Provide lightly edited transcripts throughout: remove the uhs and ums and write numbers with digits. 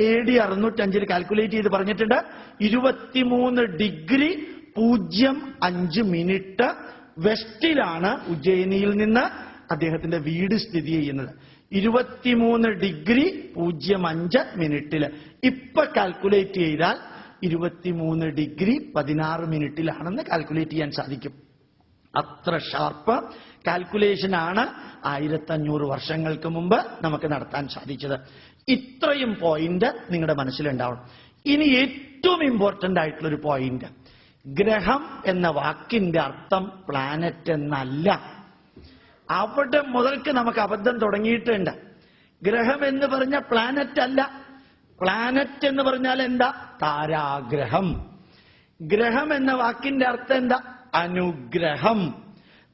AD 605 calculate ചെയ്ത് പറഞ്ഞിട്ടുണ്ട് 23°05' വെസ്റ്റിലാണ് ഉജ്ജയിനിയിൽ നിന്ന് അദ്ദേഹത്തിന്റെ വീട് സ്ഥിതി ചെയ്യുന്നത്. 23°05'. ഇപ്പൊ കാൽക്കുലേറ്റ് ചെയ്താൽ 23°16' കാൽക്കുലേറ്റ് ചെയ്യാൻ സാധിക്കും. അത്ര ഷാർപ്പ് കാൽക്കുലേഷൻ ആണ് 1500 വർഷങ്ങൾക്ക് മുമ്പ് നമുക്ക് നടത്താൻ സാധിച്ചത്. ഇത്രയും പോയിന്റ് നിങ്ങളുടെ മനസ്സിലുണ്ടാവണം. ഇനി ഏറ്റവും ഇമ്പോർട്ടന്റ് ആയിട്ടുള്ളൊരു പോയിന്റ്, ഗ്രഹം എന്ന വാക്കിന്റെ അർത്ഥം പ്ലാനറ്റ് എന്നല്ല. അവിടെ മുതൽക്ക് നമുക്ക് അബദ്ധം തുടങ്ങിയിട്ടുണ്ട്. ഗ്രഹം എന്ന് പറഞ്ഞ പ്ലാനറ്റ് അല്ല. പ്ലാനറ്റ് എന്ന് പറഞ്ഞാൽ എന്താ? താരാഗ്രഹം. ഗ്രഹം എന്ന വാക്കിന്റെ അർത്ഥം എന്താ? അനുഗ്രഹം,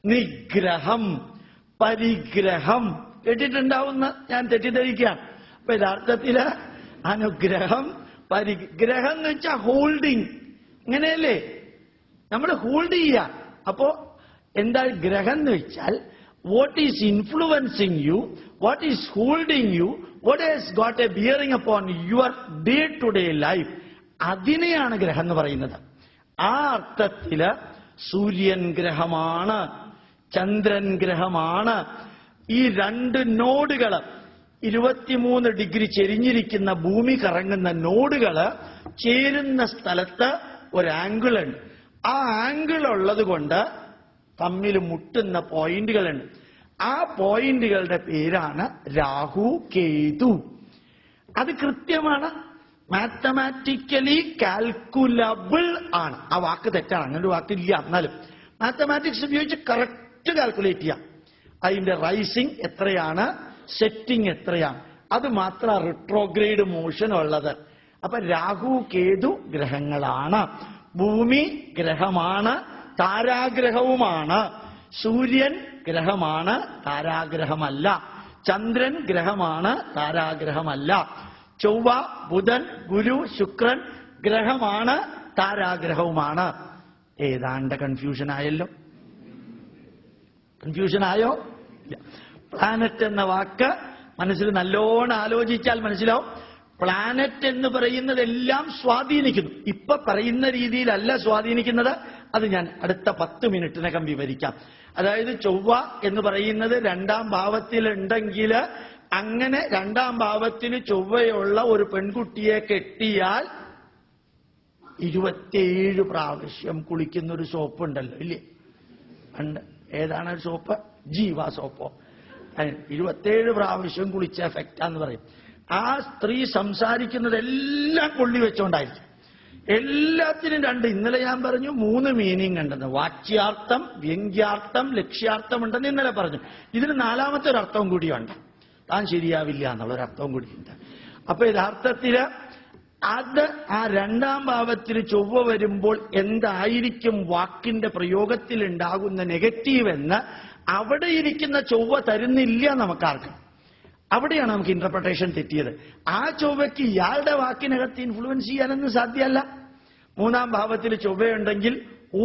നിഗ്രഹം, പരിഗ്രഹം. കേട്ടിട്ടുണ്ടാവുന്ന ഞാൻ തെറ്റിദ്ധരിക്കുകയാണ്. അപ്പൊ യഥാർത്ഥത്തില് അനുഗ്രഹം, പരിഗ്രഹം എന്ന് വെച്ചാൽ ഹോൾഡിങ്. അങ്ങനെയല്ലേ നമ്മൾ ഹോൾഡ് ചെയ്യുക. അപ്പോ എന്താ ഗ്രഹം എന്ന് വെച്ചാൽ what is influencing you, what is holding you, what has got a bearing upon your day to day life, അതിനെയാണ് ഗ്രഹം എന്ന് പറയുന്നത്. ആ അർത്ഥത്തില് സൂര്യൻ ഗ്രഹമാണ്, ചന്ദ്രൻ ഗ്രഹമാണ്. ഈ രണ്ട് നോഡുകള് 23° ചെരിഞ്ഞിരിക്കുന്ന ഭൂമി കറങ്ങുന്ന നോഡുകള് ചേരുന്ന സ്ഥലത്ത് ഒരു ആംഗിൾ ഉണ്ട്. ആ ആംഗിൾ ഉള്ളത് കൊണ്ട് തമ്മിൽ മുട്ടുന്ന പോയിന്റുകളുണ്ട്. ആ പോയിന്റുകളുടെ പേരാണ് രാഹു കേതു. അത് കൃത്യമാണ്, മാത്തമാറ്റിക്കലി കാൽക്കുലബിൾ ആണ്. ആ വാക്ക് തെറ്റാണ്, അങ്ങനെ ഒരു വാക്കില്ല. എന്നാലും മാത്തമാറ്റിക്സ് ഉപയോഗിച്ച് കറക്റ്റ് കാൽക്കുലേറ്റ് ചെയ്യാം. അതിന്റെ റൈസിംഗ് എത്രയാണ്, സെറ്റിംഗ് എത്രയാണ്, അത് മാത്രം റിട്രോഗ്രേഡ് മോഷൻ ഉള്ളത്. അപ്പൊ രാഹു കേതു ഗ്രഹങ്ങളാണ്. ഭൂമി ഗ്രഹമാണ്, താരാഗ്രഹവുമാണ്. സൂര്യൻ ഗ്രഹമാണ്, താരാഗ്രഹമല്ല. ചന്ദ്രൻ ഗ്രഹമാണ്, താരാഗ്രഹമല്ല. ചൊവ്വ, ബുധൻ, ഗുരു, ശുക്രൻ ഗ്രഹമാണ്, താരാഗ്രഹവുമാണ്. ഏതാണ്ട് കൺഫ്യൂഷൻ ആയല്ലോ. കൺഫ്യൂഷൻ ആയോ? പ്ലാനറ്റ് എന്ന വാക്ക് മനസ്സിൽ നല്ലോണം ആലോചിച്ചാൽ മനസ്സിലാവും. പ്ലാനറ്റ് എന്ന് പറയുന്നതെല്ലാം സ്വാധീനിക്കുന്നു. ഇപ്പൊ പറയുന്ന രീതിയിലല്ല സ്വാധീനിക്കുന്നത്. അത് ഞാൻ അടുത്ത 10 മിനിറ്റിനകം വിവരിക്കാം. അതായത് ചൊവ്വ എന്ന് പറയുന്നത് 2ാം ഭാവത്തിലുണ്ടെങ്കിൽ അങ്ങനെ 2ാം ഭാവത്തിൽ ചൊവ്വയുള്ള ഒരു പെൺകുട്ടിയെ കെട്ടിയാൽ 27 പ്രാവശ്യം കുളിക്കുന്ന ഒരു സോപ്പ് ഉണ്ടല്ലോ, ഇല്ലേ? ഉണ്ട്. ഏതാണ് സോപ്പ്? ജീവ സോപ്പോ. 27 പ്രാവശ്യം കുളിച്ച എഫക്റ്റാന്ന് പറയും. ആ സ്ത്രീ സംസാരിക്കുന്നതെല്ലാം കൊള്ളി വെച്ചോണ്ടായിരിക്കും. എല്ലാത്തിനും 2. ഇന്നലെ ഞാൻ പറഞ്ഞു 3 മീനിങ് ഉണ്ടെന്ന്. വാച്യാർത്ഥം, വ്യംഗ്യാർത്ഥം, ലക്ഷ്യാർത്ഥം ഉണ്ടെന്ന് ഇന്നലെ പറഞ്ഞു. ഇതിന് 4ാമത്തെ ഒരു അർത്ഥവും കൂടിയുണ്ട്. താൻ ശരിയാവില്ല എന്നുള്ളൊരർത്ഥവും കൂടിയുണ്ട്. അപ്പൊ യഥാർത്ഥത്തില് അത് ആ 2ാം ഭാവത്തിൽ ചൊവ്വ വരുമ്പോൾ എന്തായിരിക്കും വാക്കിന്റെ പ്രയോഗത്തിൽ ഉണ്ടാകുന്ന നെഗറ്റീവ് എന്ന് അവിടെ ഇരിക്കുന്ന ചൊവ്വ തരുന്നില്ല നമുക്കാർക്കും. അവിടെയാണ് നമുക്ക് ഇന്റർപ്രിട്ടേഷൻ തെറ്റിയത്. ആ ചൊവ്വയ്ക്ക് ഇയാളുടെ വാക്കിനകത്ത് ഇൻഫ്ലുവൻസ് ചെയ്യാനൊന്നും സാധ്യമല്ല. 3ാം ഭാവത്തിൽ ചൊവ്വയുണ്ടെങ്കിൽ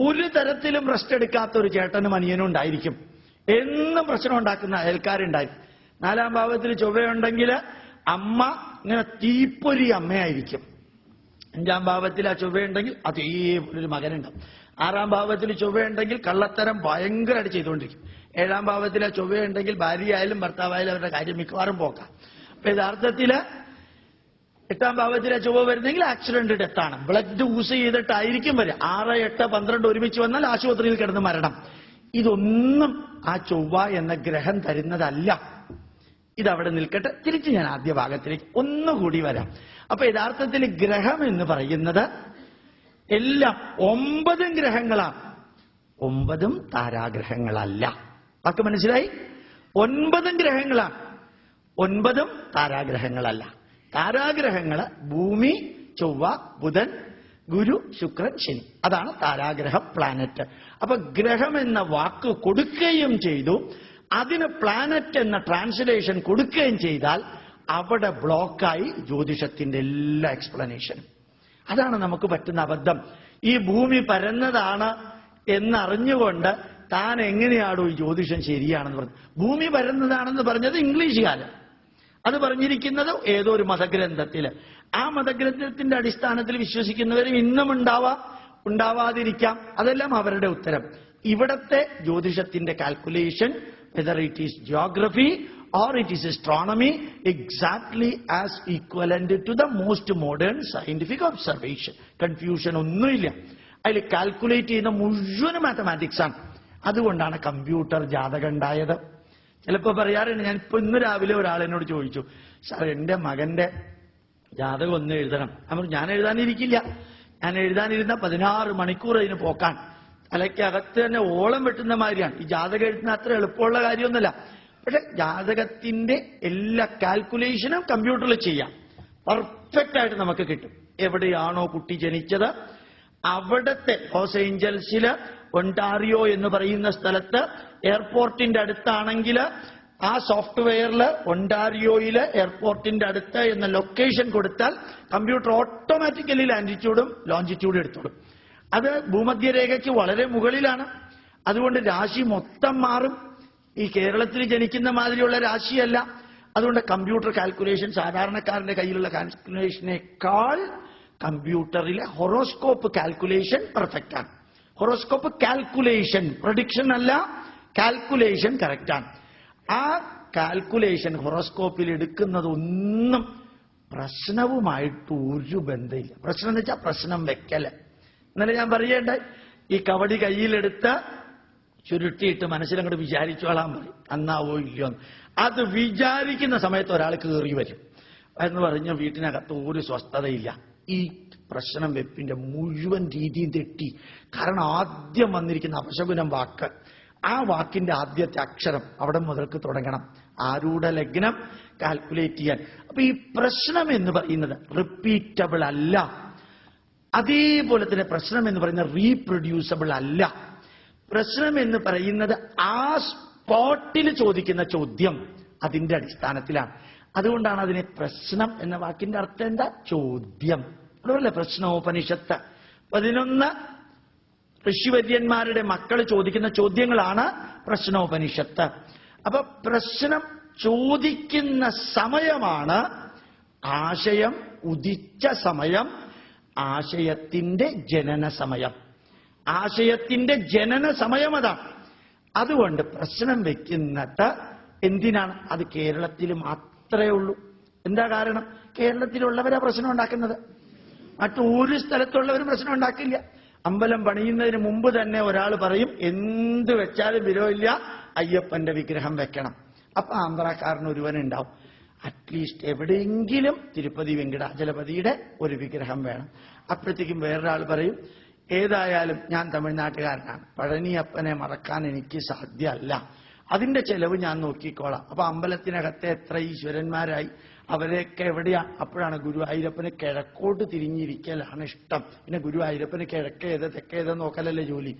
ഒരു തരത്തിലും റെസ്റ്റ് എടുക്കാത്ത ഒരു ചേട്ടനും അനിയനും ഉണ്ടായിരിക്കും. എന്നും പ്രശ്നം ഉണ്ടാക്കുന്ന അയൽക്കാരുണ്ടായിരിക്കും. 4ാം ഭാവത്തിൽ ചൊവ്വയുണ്ടെങ്കിൽ അമ്മ ഇങ്ങനെ തീപ്പൊരി അമ്മയായിരിക്കും. 5ാം ഭാവത്തിൽ ആ ചൊവ്വയുണ്ടെങ്കിൽ അതേപോലൊരു മകനുണ്ടാവും. 6ാം ഭാവത്തിൽ ചൊവ്വയുണ്ടെങ്കിൽ കള്ളത്തരം ഭയങ്കരമായിട്ട് ചെയ്തുകൊണ്ടിരിക്കും. 7ാം ഭാവത്തിൽ ആ ചൊവ്വയുണ്ടെങ്കിൽ ഭാര്യയായാലും ഭർത്താവായാലും അവരുടെ കാര്യം മിക്കവാറും പോക്കാം. അപ്പൊ യഥാർത്ഥത്തില് 8ാം ഭാവത്തിലെ ചൊവ്വ വരുന്നെങ്കിൽ ആക്സിഡന്റ് ഡെത്താണ്. ബ്ലഡ് യൂസ് ചെയ്തിട്ടായിരിക്കും വരിക. 6, 8, 12 ഒരുമിച്ച് വന്നാൽ ആശുപത്രിയിൽ കിടന്ന് മരണം. ഇതൊന്നും ആ ചൊവ്വ എന്ന ഗ്രഹം തരുന്നതല്ല. ഇതവിടെ നിൽക്കട്ടെ. തിരിച്ച് ഞാൻ ആദ്യ ഭാഗത്തിലേക്ക് ഒന്നുകൂടി വരാം. അപ്പൊ യഥാർത്ഥത്തിൽ ഗ്രഹം എന്ന് പറയുന്നത് എല്ലാം 9 ഗ്രഹങ്ങളാണ്. 9 താരാഗ്രഹങ്ങളല്ല. വാക്ക് മനസ്സിലായി? 9 ഗ്രഹങ്ങളാണ്, 9 താരാഗ്രഹങ്ങളല്ല. താരാഗ്രഹങ്ങള് ഭൂമി, ചൊവ്വ, ബുധൻ, ഗുരു, ശുക്രൻ, ശനി. അതാണ് താരാഗ്രഹം, പ്ലാനറ്റ്. അപ്പൊ ഗ്രഹം എന്ന വാക്ക് കൊടുക്കുകയും ചെയ്തു, അതിന് പ്ലാനറ്റ് എന്ന ട്രാൻസ്ലേഷൻ കൊടുക്കുകയും ചെയ്താൽ അവിടെ ബ്ലോക്കായി ജ്യോതിഷത്തിന്റെ എല്ലാ എക്സ്പ്ലനേഷനും. അതാണ് നമുക്ക് പറ്റുന്ന അബദ്ധം. ഈ ഭൂമി പരന്നതാണ് എന്നറിഞ്ഞുകൊണ്ട് താൻ എങ്ങനെയാണോ ഈ ജ്യോതിഷം ശരിയാണെന്ന് പറഞ്ഞു. ഭൂമി പരന്നതാണെന്ന് പറഞ്ഞത് ഇംഗ്ലീഷുകാരൻ. അത് പറഞ്ഞിരിക്കുന്നത് ഏതോ ഒരു മതഗ്രന്ഥത്തിൽ. ആ മതഗ്രന്ഥത്തിന്റെ അടിസ്ഥാനത്തിൽ വിശ്വസിക്കുന്നവരും ഇന്നും ഉണ്ടാവാതിരിക്കാം. അതെല്ലാം അവരുടെ ഉത്തരം. ഇവിടത്തെ ജ്യോതിഷത്തിന്റെ calculation, whether it is geography or it is astronomy, exactly as equivalent to the most modern scientific observation. Confusion ഒന്നുമില്ല. അതിൽ കാൽക്കുലേറ്റ് ചെയ്യുന്ന മുഴുവൻ മാത്തമാറ്റിക്സ് ആണ്. അതുകൊണ്ടാണ് കമ്പ്യൂട്ടർ ജാതകം ഉണ്ടായത്. ചിലപ്പോൾ പറയാറുണ്ട്, ഞാനിപ്പോ ഇന്ന് രാവിലെ ഒരാളെന്നോട് ചോദിച്ചു, സാർ എന്റെ മകന്റെ ജാതകം ഒന്ന് എഴുതണം. ഞാൻ എഴുതാനിരിക്കില്ല. ഞാൻ എഴുതാനിരുന്ന 16 മണിക്കൂർ അതിന് പോക്കാൻ. തലയ്ക്കകത്ത് തന്നെ ഓളം വെട്ടുന്ന മാതിരിയാണ്. ഈ ജാതകം എഴുതുന്ന അത്ര എളുപ്പമുള്ള കാര്യമൊന്നുമല്ല. പക്ഷെ ജാതകത്തിന്റെ എല്ലാ കാൽക്കുലേഷനും കമ്പ്യൂട്ടറിൽ ചെയ്യാം. പെർഫെക്റ്റ് ആയിട്ട് നമുക്ക് കിട്ടും. എവിടെയാണോ കുട്ടി ജനിച്ചത്, അവിടത്തെ ലോസ് ഏഞ്ചൽസില് ഒണ്ടാറിയോ എന്ന് പറയുന്ന സ്ഥലത്ത് എയർപോർട്ടിന്റെ അടുത്താണെങ്കിൽ ആ സോഫ്റ്റ്വെയറിൽ ഒണ്ടാറിയോയില് എയർപോർട്ടിന്റെ അടുത്ത് എന്ന ലൊക്കേഷൻ കൊടുത്താൽ കമ്പ്യൂട്ടർ ഓട്ടോമാറ്റിക്കലി ലാൻഡിറ്റ്യൂഡും ലോഞ്ചിറ്റ്യൂഡും എടുത്തോളും. അത് ഭൂമധ്യരേഖയ്ക്ക് വളരെ മുകളിലാണ്. അതുകൊണ്ട് രാശി മൊത്തം മാറും. ഈ കേരളത്തിൽ ജനിക്കുന്ന മാതിരിയുള്ള രാശിയല്ല. അതുകൊണ്ട് കമ്പ്യൂട്ടർ കാൽക്കുലേഷൻ സാധാരണക്കാരന്റെ കയ്യിലുള്ള കാൽക്കുലേഷനേക്കാൾ കമ്പ്യൂട്ടറിലെ ഹൊറോസ്കോപ്പ് കാൽക്കുലേഷൻ പെർഫെക്റ്റ് ആണ്. ഹൊറോസ്കോപ്പ് കാൽക്കുലേഷൻ, പ്രഡിക്ഷൻ അല്ല, കാൽക്കുലേഷൻ കറക്റ്റ് ആണ്. ആ കാൽക്കുലേഷൻ ഹൊറോസ്കോപ്പിൽ എടുക്കുന്നതൊന്നും പ്രശ്നവുമായിട്ട് ഒരു ബന്ധമില്ല. പ്രശ്നം എന്ന് വെച്ചാൽ പ്രശ്നം വെക്കല്. ഇന്നലെ ഞാൻ പറയേണ്ട, ഈ കവടി കയ്യിലെടുത്ത് ചുരുട്ടിയിട്ട് മനസ്സിലങ്ങോട്ട് വിചാരിച്ചോളാൻ പറയും, അന്നാവോ ഇല്ലയോ എന്ന്. അത് വിചാരിക്കുന്ന സമയത്ത് ഒരാൾ കയറി വരും എന്ന് പറഞ്ഞ് വീട്ടിനകത്ത് ഒരു സ്വസ്ഥതയില്ല. ഈ പ്രശ്നം വെപ്പിന്റെ മുഴുവൻ രീതിയും തെറ്റി. കാരണം ആദ്യം വന്നിരിക്കുന്ന അപശകുനം വാക്ക്, ആ വാക്കിന്റെ ആദ്യത്തെ അക്ഷരം അവിടെ മുതൽക്ക് തുടങ്ങണം. ആരൂഢ ലഗ്നം കാൽക്കുലേറ്റ് ചെയ്യാൻ. അപ്പൊ ഈ പ്രശ്നം എന്ന് പറയുന്നത് റിപ്പീറ്റബിൾ അല്ല. അതേപോലെ തന്നെ പ്രശ്നം എന്ന് പറയുന്നത് റീപ്രൊഡ്യൂസബിൾ അല്ല. പ്രശ്നം എന്ന് പറയുന്നത് ആ സ്പോട്ടിൽ ചോദിക്കുന്ന ചോദ്യം അതിന്റെ അടിസ്ഥാനത്തിലാണ്. അതുകൊണ്ടാണ് അതിനെ പ്രശ്നം എന്ന വാക്കിന്റെ അർത്ഥം എന്താ? ചോദ്യം. അതുപോലെ പ്രശ്നോപനിഷത്ത് 11 ഋഷിവര്യന്മാരുടെ മക്കൾ ചോദിക്കുന്ന ചോദ്യങ്ങളാണ് പ്രശ്നോപനിഷത്ത്. അപ്പൊ പ്രശ്നം ചോദിക്കുന്ന സമയമാണ് ആശയം ഉദിച്ച സമയം, ആശയത്തിന്റെ ജനന സമയം. ആശയത്തിന്റെ ജനന സമയം അതാണ്. അതുകൊണ്ട് പ്രശ്നം വെക്കുന്നത് എന്തിനാണ്? അത് കേരളത്തിൽ മാത്രമേ ഉള്ളൂ. എന്താ കാരണം? കേരളത്തിലുള്ളവരാ പ്രശ്നം ഉണ്ടാക്കുന്നത്. മറ്റൊരു സ്ഥലത്തുള്ളവരും പ്രശ്നം ഉണ്ടാക്കില്ല. അമ്പലം പണിയുന്നതിന് മുമ്പ് തന്നെ ഒരാൾ പറയും, എന്ത് വെച്ചാലും വിരോധമില്ല, അയ്യപ്പന്റെ വിഗ്രഹം വെക്കണം. അപ്പൊ ആന്ധ്രാക്കാരൻ ഒരുവനുണ്ടാവും, അറ്റ്ലീസ്റ്റ് എവിടെയെങ്കിലും തിരുപ്പതി വെങ്കടാചലപതിയുടെ ഒരു വിഗ്രഹം വേണം. അപ്പോഴത്തേക്കും വേറൊരാൾ പറയും, ഏതായാലും ഞാൻ തമിഴ്നാട്ടുകാരനാണ്, പഴനിയപ്പനെ മറക്കാൻ എനിക്ക് സാധ്യമല്ല, അതിന്റെ ചെലവ് ഞാൻ നോക്കിക്കോളാം. അപ്പൊ അമ്പലത്തിനകത്തെ എത്ര ഈശ്വരന്മാരായി, അവരെയൊക്കെ എവിടെയാ? അപ്പോഴാണ് ഗുരുവായൂരപ്പന് കിഴക്കോട്ട് തിരിഞ്ഞിരിക്കലാണ് ഇഷ്ടം. പിന്നെ ഗുരുവായൂരപ്പന് കിഴക്കേത് തെക്കേത് നോക്കലല്ലേ ജോലി.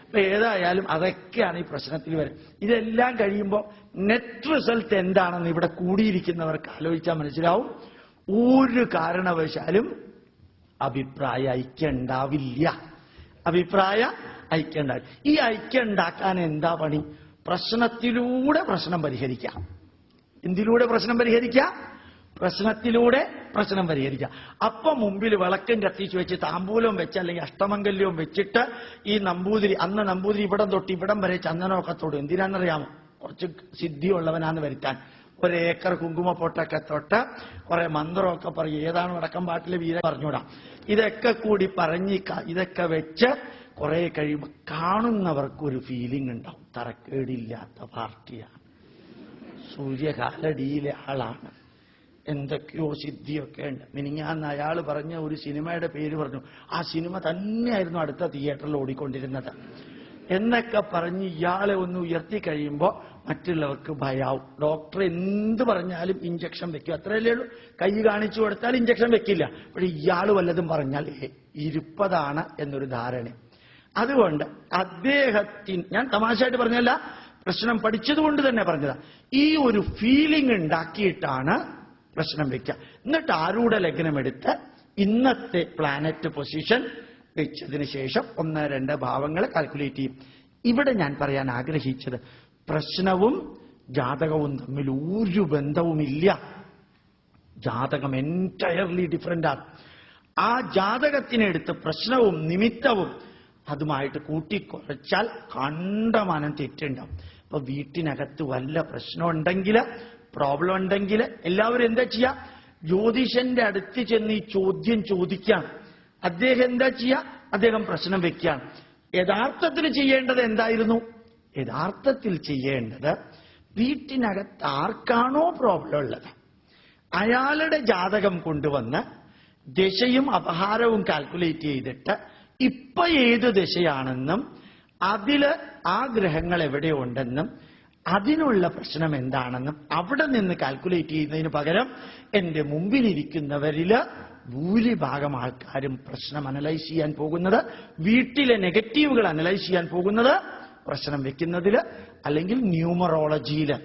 അപ്പൊ ഏതായാലും അതൊക്കെയാണ് ഈ പ്രശ്നത്തിൽ വരും. ഇതെല്ലാം കഴിയുമ്പോൾ നെറ്റ് റിസൾട്ട് എന്താണെന്ന് ഇവിടെ കൂടിയിരിക്കുന്നവർക്ക് ആലോചിച്ചാൽ മനസ്സിലാവും. ഒരു കാരണവശാലും അഭിപ്രായ ഐക്യം ഉണ്ടാവില്ല. അഭിപ്രായ ഐക്യം ഉണ്ടാവില്ല. ഈ ഐക്യം ഉണ്ടാക്കാൻ എന്താ പണി? പ്രശ്നത്തിലൂടെ പ്രശ്നം പരിഹരിക്കാം. എന്തിലൂടെ പ്രശ്നം പരിഹരിക്കാം? പ്രശ്നത്തിലൂടെ പ്രശ്നം പരിഹരിക്കാം. അപ്പൊ മുമ്പിൽ വിളക്കും കത്തിച്ചു വെച്ച് താമ്പൂലവും വെച്ച് അല്ലെങ്കിൽ അഷ്ടമംഗല്യവും വെച്ചിട്ട് ഈ നമ്പൂതിരി, അന്ന് നമ്പൂതിരി ഇവിടം തൊട്ട് ഇവിടം വരെ ചന്ദനമൊക്കെ തൊടും. എന്തിനാണെന്നറിയാമോ? കുറച്ച് സിദ്ധിയുള്ളവനാന്ന് വരുത്താൻ. 1 ഏക്കർ കുങ്കുമപ്പൊട്ടൊക്കെ തൊട്ട് കുറെ മന്ത്രമൊക്കെ പറയും. ഏതാണ് വടക്കം പാട്ടിലെ വീര പറഞ്ഞൂടാ. ഇതൊക്കെ കൂടി പറഞ്ഞ് ഇതൊക്കെ വെച്ച് കുറെ കഴിയുമ്പോൾ കാണുന്നവർക്കൊരു ഫീലിംഗ് ഉണ്ടാവും, തറക്കേടില്ലാത്ത പാർട്ടിയാണ്, സൂര്യകാലടിയിലെ ആളാണ്, എന്തൊക്കെയോ സിദ്ധിയൊക്കെ ഉണ്ട്. മിനിഞ്ഞാന്ന് അയാൾ പറഞ്ഞ ഒരു സിനിമയുടെ പേര് പറഞ്ഞു. ആ സിനിമ തന്നെയായിരുന്നു അടുത്ത തിയേറ്ററിൽ ഓടിക്കൊണ്ടിരുന്നത് എന്നൊക്കെ പറഞ്ഞ് ഇയാളെ ഒന്ന് ഉയർത്തി കഴിയുമ്പോൾ മറ്റുള്ളവർക്ക് ഭയാവും. ഡോക്ടർ എന്ത് പറഞ്ഞാലും ഇഞ്ചക്ഷൻ വെക്കും, അത്രയല്ലേ ഉള്ളൂ. കൈ കാണിച്ചു കൊടുത്താൽ ഇഞ്ചക്ഷൻ വെക്കില്ല. പക്ഷെ ഇയാൾ വല്ലതും പറഞ്ഞാൽ ഇരുപ്പതാണ് എന്നൊരു ധാരണ. അതുകൊണ്ട് അദ്ദേഹത്തിന്, ഞാൻ തമാശയായിട്ട് പറഞ്ഞല്ല, പ്രശ്നം പഠിച്ചതുകൊണ്ട് തന്നെ പറഞ്ഞതാ, ഈ ഒരു ഫീലിംഗ് ഉണ്ടാക്കിയിട്ടാണ് പ്രശ്നം വെക്കുക. എന്നിട്ട് ആരൂഢ ലഗ്നം എടുത്ത് ഇന്നത്തെ പ്ലാനറ്റ് പൊസിഷൻ വെച്ചതിന് ശേഷം 1, 2 ഭാവങ്ങൾ കാൽക്കുലേറ്റ് ചെയ്യും. ഇവിടെ ഞാൻ പറയാൻ ആഗ്രഹിച്ചത്, പ്രശ്നവും ജാതകവും തമ്മിൽ ഒരു ബന്ധവുമില്ല. ജാതകം എൻറ്റയർലി ഡിഫറൻ്റാണ്. ആ ജാതകത്തിനെടുത്ത് പ്രശ്നവും നിമിത്തവും അതുമായിട്ട് കൂട്ടിക്കുറച്ചാൽ കണ്ടമാനം തെറ്റുണ്ടാവും. അപ്പൊ വീട്ടിനകത്ത് വല്ല പ്രശ്നമുണ്ടെങ്കിൽ, പ്രോബ്ലം ഉണ്ടെങ്കിൽ എല്ലാവരും എന്താ ചെയ്യുക? ജ്യോതിഷന്റെ അടുത്ത് ചെന്ന് ഈ ചോദ്യം ചോദിക്കുകയാണ്. അദ്ദേഹം എന്താ ചെയ്യുക? അദ്ദേഹം പ്രശ്നം വെക്കുകയാണ്. യഥാർത്ഥത്തിൽ ചെയ്യേണ്ടത് എന്തായിരുന്നു? യഥാർത്ഥത്തിൽ ചെയ്യേണ്ടത് വീട്ടിനകത്ത് ആർക്കാണോ പ്രോബ്ലം ഉള്ളത് അയാളുടെ ജാതകം കൊണ്ടുവന്ന് ദശയും അപഹാരവും കാൽക്കുലേറ്റ് ചെയ്തിട്ട് ഇപ്പൊ ഏത് ദശയാണെന്നും അതില് ആ ഗ്രഹങ്ങൾ എവിടെയുണ്ടെന്നും അതിനുള്ള പ്രശ്നം എന്താണെന്നും അവിടെ നിന്ന് കാൽക്കുലേറ്റ് ചെയ്യുന്നതിന് പകരം എന്റെ മുമ്പിലിരിക്കുന്നവരില് ഭൂരിഭാഗം ആൾക്കാരും പ്രശ്നം അനലൈസ് ചെയ്യാൻ പോകുന്നത്, വീട്ടിലെ നെഗറ്റീവുകൾ അനലൈസ് ചെയ്യാൻ പോകുന്നത് പ്രശ്നം വെക്കുന്നതില് അല്ലെങ്കിൽ ന്യൂമറോളജിയില്.